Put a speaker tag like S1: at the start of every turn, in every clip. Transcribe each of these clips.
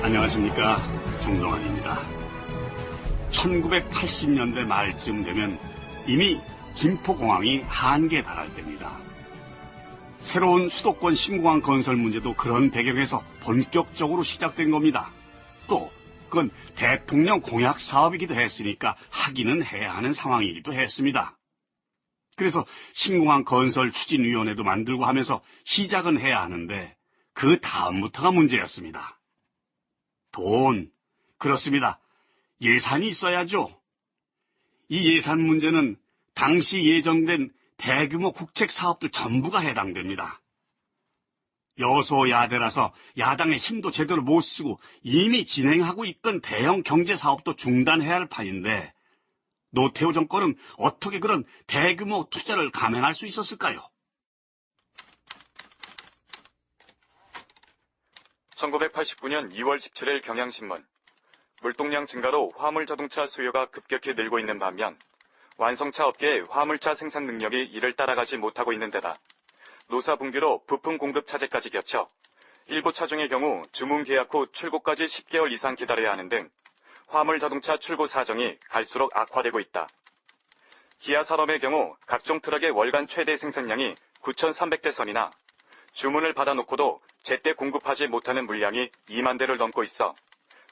S1: 안녕하십니까, 정동환입니다. 1980년대 말쯤 되면 이미 김포공항이 한계에 달할 때입니다. 새로운 수도권 신공항 건설 문제도 그런 배경에서 본격적으로 시작된 겁니다. 또 그건 대통령 공약 사업이기도 했으니까 하기는 해야 하는 상황이기도 했습니다. 그래서 신공항 건설 추진위원회도 만들고 하면서 시작은 해야 하는데 그 다음부터가 문제였습니다. 돈, 그렇습니다. 예산이 있어야죠. 이 예산 문제는 당시 예정된 대규모 국책 사업들 전부가 해당됩니다. 여소야대라서 야당의 힘도 제대로 못 쓰고 이미 진행하고 있던 대형 경제 사업도 중단해야 할 판인데 노태우 정권은 어떻게 그런 대규모 투자를 감행할 수 있었을까요?
S2: 1989년 2월 17일 경향신문. 물동량 증가로 화물자동차 수요가 급격히 늘고 있는 반면 완성차 업계의 화물차 생산 능력이 이를 따라가지 못하고 있는 데다 노사 분규로 부품 공급 차질까지 겹쳐 일부 차종의 경우 주문 계약 후 출고까지 10개월 이상 기다려야 하는 등 화물자동차 출고 사정이 갈수록 악화되고 있다. 기아 산업의 경우 각종 트럭의 월간 최대 생산량이 9,300대 선이나 주문을 받아놓고도 제때 공급하지 못하는 물량이 2만 대를 넘고 있어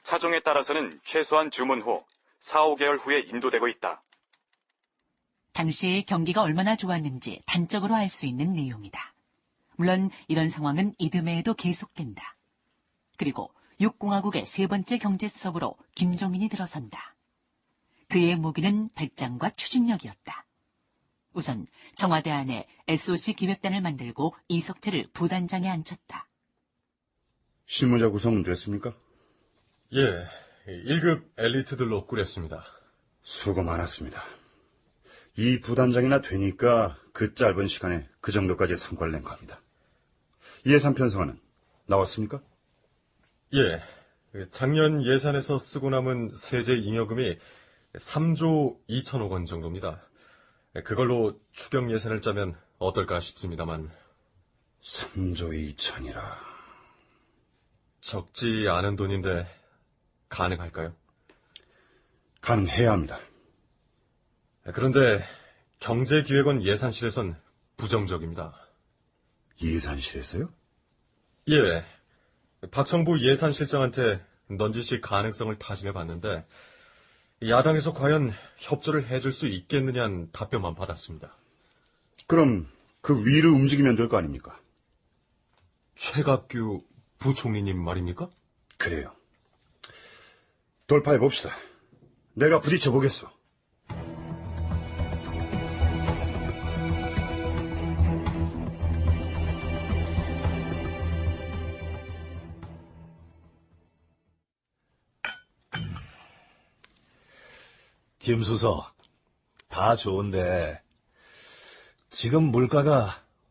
S2: 차종에 따라서는 최소한 주문 후 4, 5개월 후에 인도되고 있다.
S3: 당시의 경기가 얼마나 좋았는지 단적으로 알 수 있는 내용이다. 물론 이런 상황은 이듬해에도 계속된다. 그리고 6공화국의 세 번째 경제수석으로 김종인이 들어선다. 그의 무기는 백장과 추진력이었다. 우선 청와대 안에 SOC 기획단을 만들고 이석철을 부단장에 앉혔다.
S4: 실무자 구성은 됐습니까?
S5: 예, 1급 엘리트들로 꾸렸습니다.
S4: 수고 많았습니다. 이 부단장이나 되니까 그 짧은 시간에 그 정도까지 성과를 낸 겁니다. 예산 편성안은 나왔습니까?
S5: 예, 작년 예산에서 쓰고 남은 세제 잉여금이 3조 2천억 원 정도입니다. 그걸로 추경 예산을 짜면 어떨까 싶습니다만.
S4: 3조 2천이라.
S5: 적지 않은 돈인데 가능할까요?
S4: 가능해야 합니다.
S5: 그런데 경제기획원 예산실에선 부정적입니다.
S4: 예산실에서요?
S5: 예, 박정부 예산실장한테 넌지시 가능성을 타진해 봤는데 야당에서 과연 협조를 해줄 수 있겠느냐는 답변만 받았습니다.
S4: 그럼 그 위를 움직이면 될 거 아닙니까?
S5: 최갑규 부총리님 말입니까?
S4: 그래요. 돌파해봅시다. 내가 부딪혀보겠소.
S6: 김 수석, 다 좋은데 지금 물가가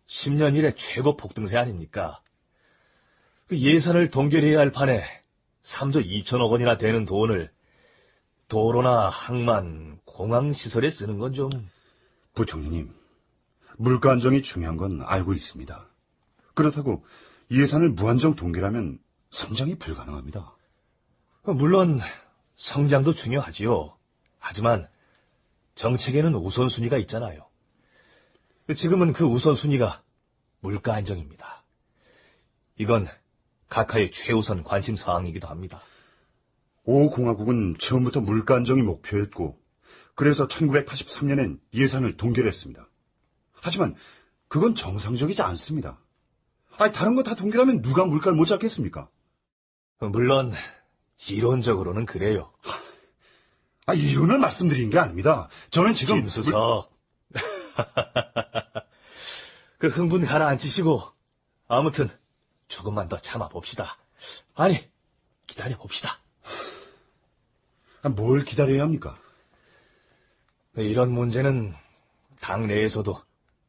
S6: 10년 이래 최고 폭등세 아닙니까? 그 예산을 동결해야 할 판에 3조 2천억 원이나 되는 돈을 도로나 항만, 공항시설에 쓰는 건 좀...
S4: 부총리님, 물가 안정이 중요한 건 알고 있습니다. 그렇다고 예산을 무한정 동결하면 성장이 불가능합니다.
S6: 물론 성장도 중요하지요. 하지만 정책에는 우선순위가 있잖아요. 지금은 그 우선순위가 물가 안정입니다. 이건 각하의 최우선 관심 사항이기도 합니다.
S4: 5공화국은 처음부터 물가 안정이 목표였고 그래서 1983년엔 예산을 동결했습니다. 하지만 그건 정상적이지 않습니다. 아니, 다른 거 다 동결하면 누가 물가를 못 잡겠습니까?
S6: 물론 이론적으로는 그래요.
S4: 이론을 말씀드린 게 아닙니다. 저는 지금...
S6: 김수석. 그 흥분 가라앉히시고 아무튼 조금만 더 참아봅시다. 아니, 기다려봅시다.
S4: 뭘 기다려야 합니까?
S6: 이런 문제는 당 내에서도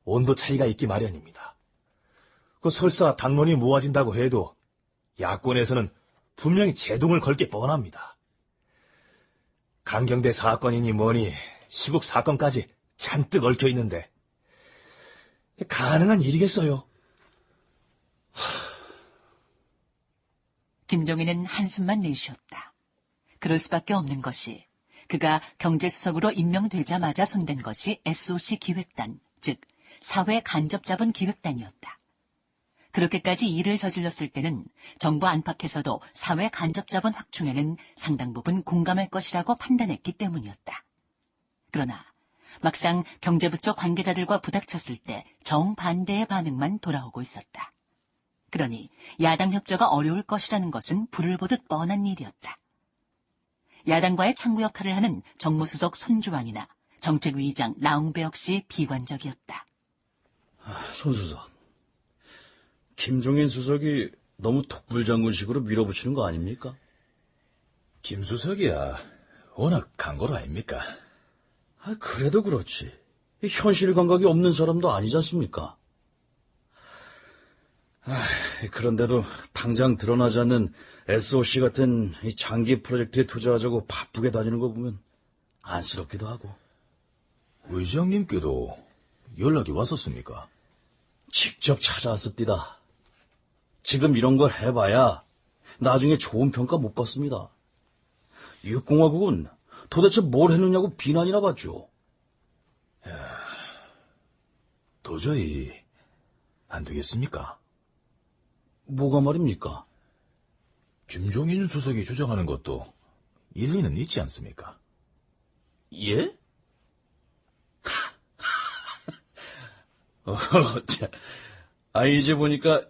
S6: 온도 차이가 있기 마련입니다. 그 설사 당론이 모아진다고 해도 야권에서는 분명히 제동을 걸 게 뻔합니다. 강경대 사건이니 뭐니 시국 사건까지 잔뜩 얽혀 있는데 가능한 일이겠어요?
S3: 김종인은 한숨만 내쉬었다. 그럴 수밖에 없는 것이 그가 경제수석으로 임명되자마자 손댄 것이 SOC 기획단, 즉 사회 간접자본 기획단이었다. 그렇게까지 일을 저질렀을 때는 정부 안팎에서도 사회 간접자본 확충에는 상당 부분 공감할 것이라고 판단했기 때문이었다. 그러나 막상 경제부 쪽 관계자들과 부닥쳤을 때 정반대의 반응만 돌아오고 있었다. 그러니 야당 협조가 어려울 것이라는 것은 불을 보듯 뻔한 일이었다. 야당과의 창구 역할을 하는 정무수석 손주환이나 정책위의장 나홍배 역시 비관적이었다.
S7: 손 수석, 김종인 수석이 너무 독불장군식으로 밀어붙이는 거 아닙니까?
S6: 김 수석이야 워낙 강고로 아닙니까?
S7: 그래도 그렇지. 현실 감각이 없는 사람도 아니지 않습니까? 그런데도 당장 드러나지 않는 SOC 같은 이 장기 프로젝트에 투자하자고 바쁘게 다니는 거 보면 안쓰럽기도 하고.
S6: 의장님께도 연락이 왔었습니까?
S7: 직접 찾아왔습니다. 지금 이런 걸 해봐야 나중에 좋은 평가 못 받습니다. 육공화국은 도대체 뭘 했느냐고 비난이나 받죠.
S6: 도저히 안 되겠습니까?
S7: 뭐가 말입니까?
S6: 김종인 수석이 주장하는 것도 일리는 있지 않습니까?
S7: 예? 이제 보니까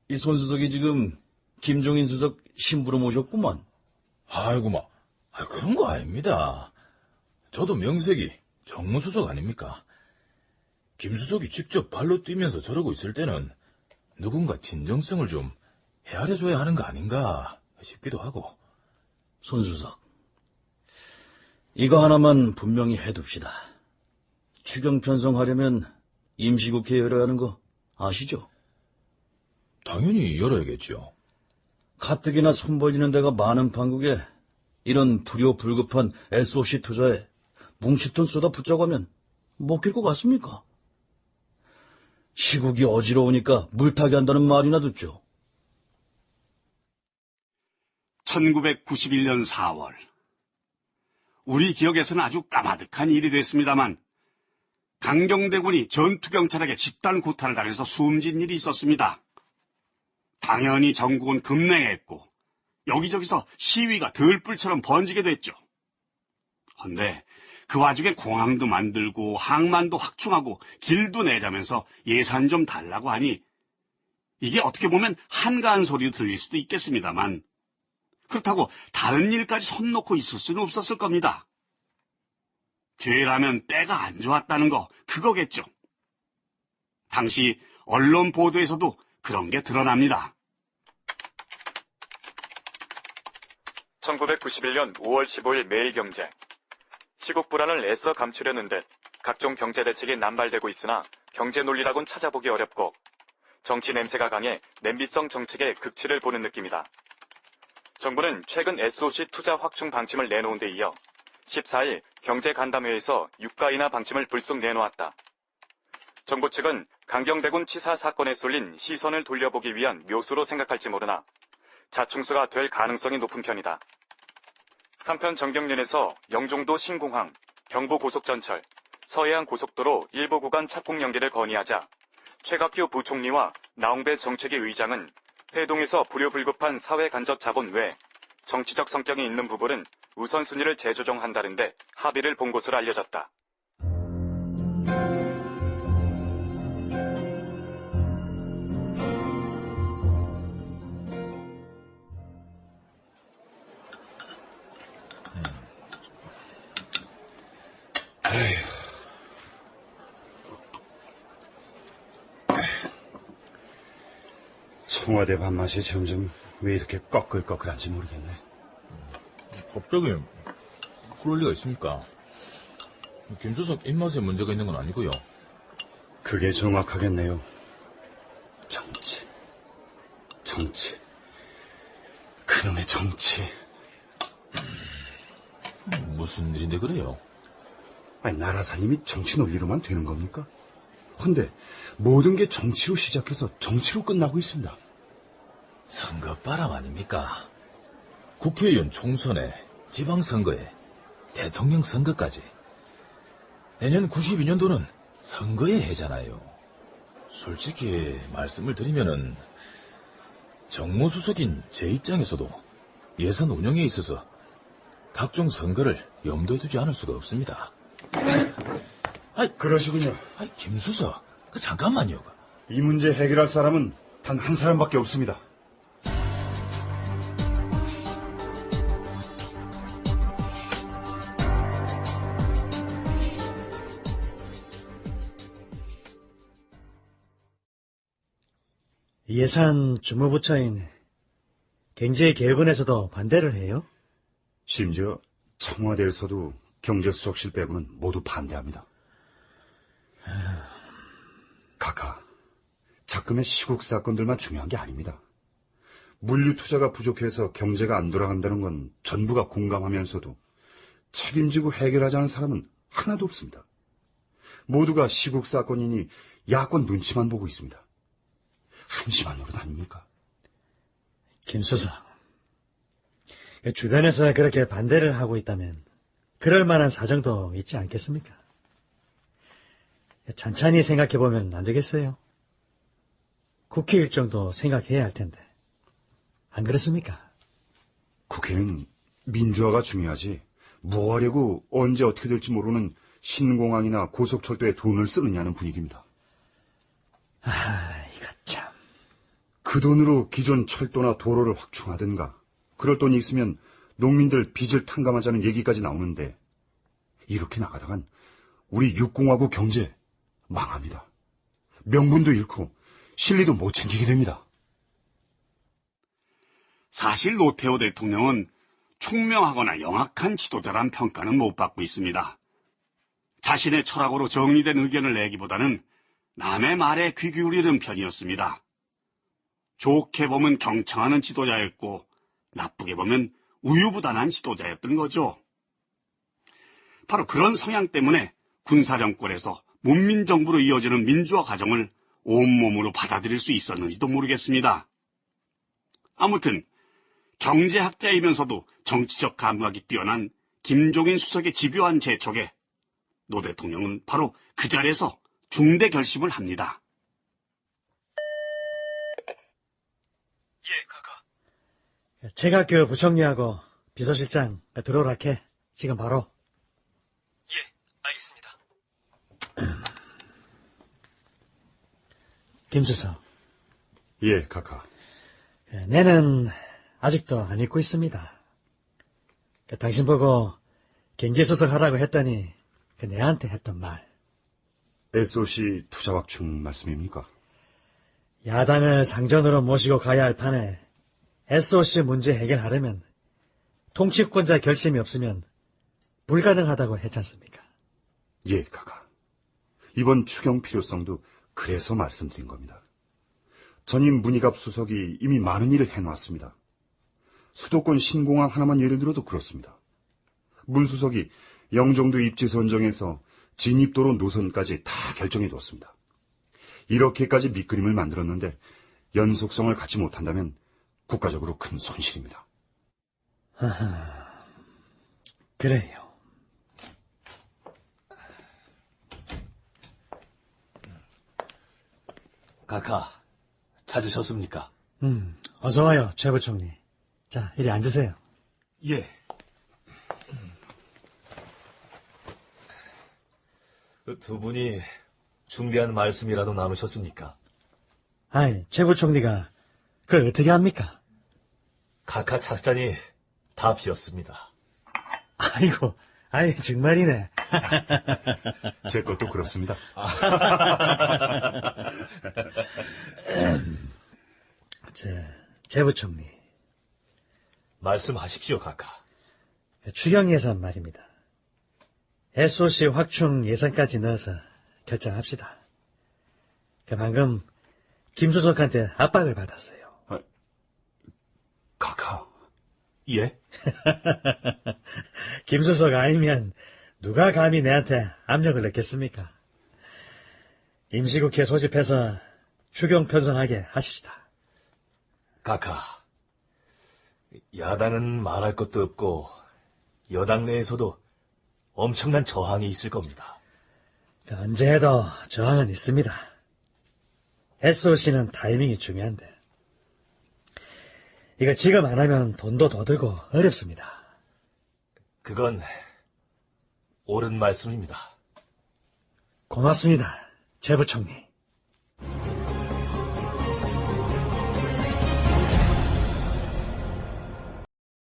S7: 이 손 수석이 지금 김종인 수석 신부로 모셨구만.
S6: 아이고, 그런 거 아닙니다. 저도 명색이 정무수석 아닙니까? 김 수석이 직접 발로 뛰면서 저러고 있을 때는 누군가 진정성을 좀 헤아려줘야 하는 거 아닌가 싶기도 하고.
S7: 손 수석, 이거 하나만 분명히 해둡시다. 추경 편성하려면 임시국회 열어야 하는 거 아시죠?
S6: 당연히 열어야겠죠.
S7: 가뜩이나 손 벌리는 데가 많은 판국에 이런 불효불급한 SOC 투자에 뭉칫돈 쏟아 붙자고 하면 먹힐 것 같습니까? 시국이 어지러우니까 물타기 한다는 말이나 듣죠.
S1: 1991년 4월. 우리 기억에서는 아주 까마득한 일이 됐습니다만 강경대군이 전투경찰에게 집단 구타를 당해서 숨진 일이 있었습니다. 당연히 전국은 급냉했고 여기저기서 시위가 들불처럼 번지게 됐죠. 그런데 그 와중에 공항도 만들고 항만도 확충하고 길도 내자면서 예산 좀 달라고 하니 이게 어떻게 보면 한가한 소리로 들릴 수도 있겠습니다만 그렇다고 다른 일까지 손 놓고 있을 수는 없었을 겁니다. 죄라면 때가 안 좋았다는 거 그거겠죠. 당시 언론 보도에서도 그런 게 드러납니다.
S2: 1991년 5월 15일 매일경제. 시국 불안을 애써 감추려는 듯 각종 경제 대책이 남발되고 있으나 경제 논리라곤 찾아보기 어렵고 정치 냄새가 강해 냄비성 정책의 극치를 보는 느낌이다. 정부는 최근 SOC 투자 확충 방침을 내놓은 데 이어 14일 경제간담회에서 유가 인하 방침을 불쑥 내놓았다. 정부 측은 강경대군 치사 사건에 쏠린 시선을 돌려보기 위한 묘수로 생각할지 모르나 자충수가 될 가능성이 높은 편이다. 한편 정경련에서 영종도 신공항, 경부고속전철, 서해안 고속도로 일부 구간 착공 연기를 건의하자 최각규 부총리와 나홍배 정책위 의장은 회동에서 불효불급한 사회 간접 자본 외 정치적 성격이 있는 부분은 우선순위를 재조정한다는데 합의를 본 것으로 알려졌다.
S4: 청와대 밥맛이 점점 왜 이렇게 꺼끌꺼끌한지 모르겠네.
S6: 갑자기 그럴 리가 있습니까? 김 수석 입맛에 문제가 있는 건 아니고요.
S4: 그게 정확하겠네요. 정치. 그놈의 정치.
S6: 무슨 일인데 그래요?
S4: 나라사님이 정치 논리로만 되는 겁니까? 근데 모든 게 정치로 시작해서 정치로 끝나고 있습니다.
S6: 선거바람 아닙니까? 국회의원 총선에, 지방선거에, 대통령 선거까지. 내년 92년도는 선거의 해잖아요. 솔직히 말씀을 드리면은 정무수석인 제 입장에서도 예산 운영에 있어서 각종 선거를 염두에 두지 않을 수가 없습니다.
S4: 그러시군요.
S6: 김수석, 잠깐만요.
S4: 이 문제 해결할 사람은 단 한 사람밖에 없습니다.
S8: 예산 주무부처인 경제개혁원에서도 반대를 해요?
S4: 심지어 청와대에서도 경제수석실 빼고는 모두 반대합니다. 각하, 작금의 시국 사건들만 중요한 게 아닙니다. 물류 투자가 부족해서 경제가 안 돌아간다는 건 전부가 공감하면서도 책임지고 해결하지 않은 사람은 하나도 없습니다. 모두가 시국 사건이니 야권 눈치만 보고 있습니다. 한심한 노릇 아닙니까?
S8: 김수석, 주변에서 그렇게 반대를 하고 있다면 그럴 만한 사정도 있지 않겠습니까? 찬찬히 생각해보면 안 되겠어요? 국회 일정도 생각해야 할 텐데. 안 그렇습니까?
S4: 국회는 민주화가 중요하지 뭐 하려고 언제 어떻게 될지 모르는 신공항이나 고속철도에 돈을 쓰느냐는 분위기입니다.
S8: 이거 참.
S4: 그 돈으로 기존 철도나 도로를 확충하든가 그럴 돈이 있으면 농민들 빚을 탕감하자는 얘기까지 나오는데 이렇게 나가다간 우리 육공화국 경제 망합니다. 명분도 잃고 실리도 못 챙기게 됩니다.
S1: 사실 노태우 대통령은 총명하거나 영악한 지도자란 평가는 못 받고 있습니다. 자신의 철학으로 정리된 의견을 내기보다는 남의 말에 귀 기울이는 편이었습니다. 좋게 보면 경청하는 지도자였고 나쁘게 보면 우유부단한 지도자였던 거죠. 바로 그런 성향 때문에 군사정권에서 문민정부로 이어지는 민주화 과정을 온몸으로 받아들일 수 있었는지도 모르겠습니다. 아무튼 경제학자이면서도 정치적 감각이 뛰어난 김종인 수석의 집요한 재촉에 노 대통령은 바로 그 자리에서 중대 결심을 합니다.
S8: 최각규 부총리하고 비서실장 들어오라케. 지금 바로.
S6: 알겠습니다.
S8: 김수석,
S4: 예, 각하.
S8: 내는 아직도 안 잊고 있습니다. 당신 보고 경제수석 하라고 했더니 내한테 했던 말.
S4: SOC 투자 확충 말씀입니까?
S8: 야당을 상전으로 모시고 가야 할 판에 SOC 문제 해결하려면 통치권자 결심이 없으면 불가능하다고 했지 않습니까?
S4: 예, 각하. 이번 추경 필요성도 그래서 말씀드린 겁니다. 전임 문희갑 수석이 이미 많은 일을 해놨습니다. 수도권 신공항 하나만 예를 들어도 그렇습니다. 문 수석이 영종도 입지 선정에서 진입도로 노선까지 다 결정해뒀습니다. 이렇게까지 밑그림을 만들었는데 연속성을 갖지 못한다면 국가적으로 큰 손실입니다.
S8: 그래요.
S6: 각하, 찾으셨습니까?
S8: 어서 와요, 최 부총리. 자, 이리 앉으세요.
S6: 예. 두 분이 중대한 말씀이라도 나누셨습니까?
S8: 최 부총리가 그걸 어떻게 합니까?
S6: 각하 착잔이 다 비었습니다.
S8: 아이고, 정말이네.
S4: 제 것도 그렇습니다.
S8: 최 부총리.
S6: 말씀하십시오, 각하.
S8: 추경 예산 말입니다. SOC 확충 예산까지 넣어서 결정합시다. 방금 김 수석한테 압박을 받았어요.
S4: 각하.
S6: 예?
S8: 김 수석 아니면 누가 감히 내한테 압력을 넣겠습니까? 임시국회 소집해서 추경 편성하게 하십시다.
S6: 카카, 야당은 말할 것도 없고 여당 내에서도 엄청난 저항이 있을 겁니다.
S8: 언제 해도 저항은 있습니다. SOC는 타이밍이 중요한데 이거 지금 안 하면 돈도 더 들고 어렵습니다.
S6: 그건 옳은 말씀입니다.
S8: 고맙습니다, 제 부총리.